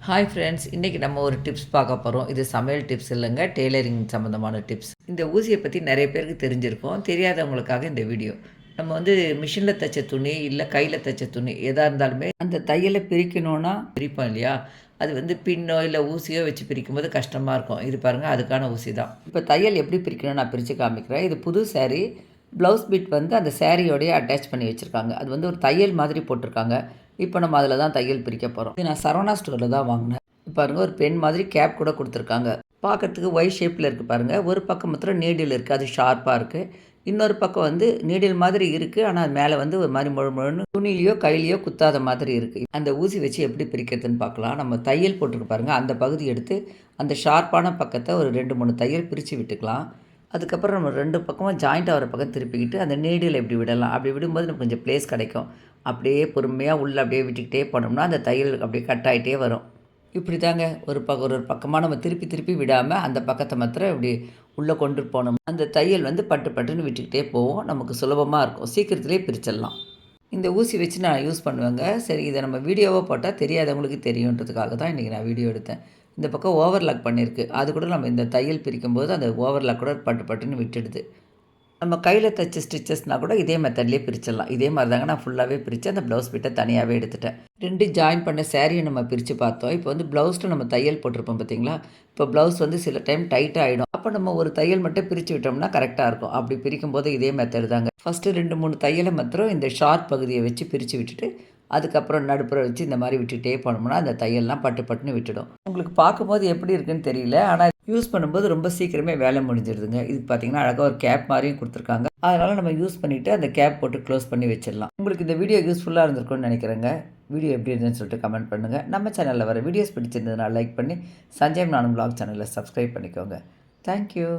Hi friends, இன்றைக்கி நம்ம ஒரு டிப்ஸ் பார்க்க போகிறோம். இது சமையல் டிப்ஸ் இல்லைங்க, டெய்லரிங் சம்மந்தமான டிப்ஸ். இந்த ஊசியை பற்றி நிறைய பேருக்கு தெரிஞ்சிருக்கும். தெரியாதவங்களுக்காக இந்த வீடியோ. நம்ம மிஷினில் தைச்ச துணி இல்லை கையில் தைச்ச துணி எதாக இருந்தாலுமே அந்த தையலை பிரிக்கணும்னா பிரிப்போம் இல்லையா? அது பின்னோ இல்லை ஊசியோ வச்சு பிரிக்கும்போது கஷ்டமாக இருக்கும். இது பாருங்கள், அதுக்கான ஊசி தான். இப்போ தையல் எப்படி பிரிக்கணும்னு நான் பிரித்து காமிக்கிறேன். இது புது சாரீ. ப்ளவுஸ் பிட் அந்த சாரியோடையே அட்டாச் பண்ணி வச்சுருக்காங்க. அது ஒரு தையல் மாதிரி போட்டிருக்காங்க. இப்போ நம்ம அதில் தான் தையல் பிரிக்க போகிறோம். இது நான் சரவணா ஸ்டோரில் தான் வாங்கினேன். பாருங்கள், ஒரு பென் மாதிரி கேப் கூட கொடுத்துருக்காங்க. பார்க்குறதுக்கு ஒய் ஷேப்பில் இருக்குது பாருங்கள். ஒரு பக்கம் மாத்திரம் நீடில் இருக்குது, அது ஷார்ப்பாக இருக்குது. இன்னொரு பக்கம் நீடில் மாதிரி இருக்குது, ஆனால் மேலே ஒரு மாதிரி முழுன்னு துணிலையோ கையிலையோ குத்தாத மாதிரி இருக்குது. அந்த ஊசி வச்சு எப்படி பிரிக்கிறதுன்னு பார்க்கலாம். நம்ம தையல் போட்டிருக்கு பாருங்கள், அந்த பகுதி எடுத்து அந்த ஷார்ப்பான பக்கத்தை ஒரு 2-3 தையல் பிரித்து விட்டுக்கலாம். அதுக்கப்புறம் நம்ம 2 பக்கமும் ஜாயிண்ட் ஆகிற பக்கம் திருப்பிக்கிட்டு அந்த நீடில் எப்படி விடலாம். அப்படி விடும்போது நமக்கு கொஞ்சம் ப்ளேஸ் கிடைக்கும். அப்படியே பொறுமையாக உள்ளே அப்படியே விட்டுக்கிட்டே போனோம்னா அந்த தையல் அப்படியே கட் ஆகிட்டே வரும். இப்படி தாங்க ஒரு பக்கமாக நம்ம திருப்பி திருப்பி விடாமல் அந்த பக்கத்தை மாத்திரம் இப்படி உள்ளே கொண்டு போனோம். அந்த தையல் பட்டு பட்டுன்னு விட்டுக்கிட்டே போவோம். நமக்கு சுலபமாக இருக்கும், சீக்கிரத்துலேயே பிரிச்சிடலாம். இந்த ஊசி வச்சு நான் யூஸ் பண்ணுவேங்க. சரி, இதை நம்ம வீடியோவாக போட்டால் தெரியாதவங்களுக்கு தெரியுன்றதுக்காக தான் இன்றைக்கி நான் வீடியோ எடுத்தேன். இந்த பக்கம் ஓவர்லாக் பண்ணியிருக்கு. அது கூட நம்ம இந்த தையல் பிரிக்கும்போது அந்த ஓவர்லாக் கூட பட்டு பட்டுன்னு விட்டுடுது. நம்ம கையில் தைச்ச ஸ்டிச்சஸ்னால் கூட இதே மெத்தட்லேயே பிரிச்சிடலாம். இதே மாதிரி தாங்க நான் ஃபுல்லாகவே பிரித்து அந்த ப்ளவுஸ் பிட்டை தனியாகவே எடுத்துட்டேன். 2 ஜாயின் பண்ண சேரீயை நம்ம பிரித்து பார்த்தோம். இப்போ ப்ளவுஸில் நம்ம தையல் போட்டிருப்போம் பார்த்தீங்களா? இப்போ ப்ளவுஸ் சில டைம் டைட்டாக ஆகிடும். அப்போ நம்ம ஒரு தையல் மட்டும் பிரித்து விட்டோம்னா கரெக்டாக இருக்கும். அப்படி பிரிக்கும்போது இதே மெத்தட் தாங்க. ஃபஸ்ட்டு 2-3 தையலை மாத்திரம் இந்த ஷார்ப் பகுதியை வச்சு பிரித்து விட்டுட்டு அதுக்கப்புறம் நடுப்புற வச்சு இந்த மாதிரி விட்டுகிட்டே போனோம்னா அந்த தையல்லாம் பட்டு பட்டுன்னு விட்டுடும். உங்களுக்கு பார்க்கும்போது எப்படி இருக்குன்னு தெரியல, ஆனால் யூஸ் பண்ணும்போது ரொம்ப சீக்கிரமே வேலை முடிஞ்சிடுதுங்க. இதுக்கு பார்த்தீங்கன்னா அழகாக ஒரு கேப் மாதிரியும் கொடுத்துருக்காங்க. அதனால் நம்ம யூஸ் பண்ணிவிட்டு அந்த கேப் போட்டு க்ளோஸ் பண்ணி வச்சிடலாம். உங்களுக்கு இந்த வீடியோ யூஸ்ஃபுல்லாக இருந்திருக்கும்னு நினைக்கிறேங்க. வீடியோ எப்படி இருந்துன்னு சொல்லிட்டு கமெண்ட் பண்ணுங்கள். நம்ம சேனலில் வர வீடியோஸ் பிடிச்சிருந்ததுனால லைக் பண்ணி சஞ்சய் நானும் வ்ளாக் சேனலில் சப்ஸ்கிரைப் பண்ணிக்கோங்க. தேங்க்யூ.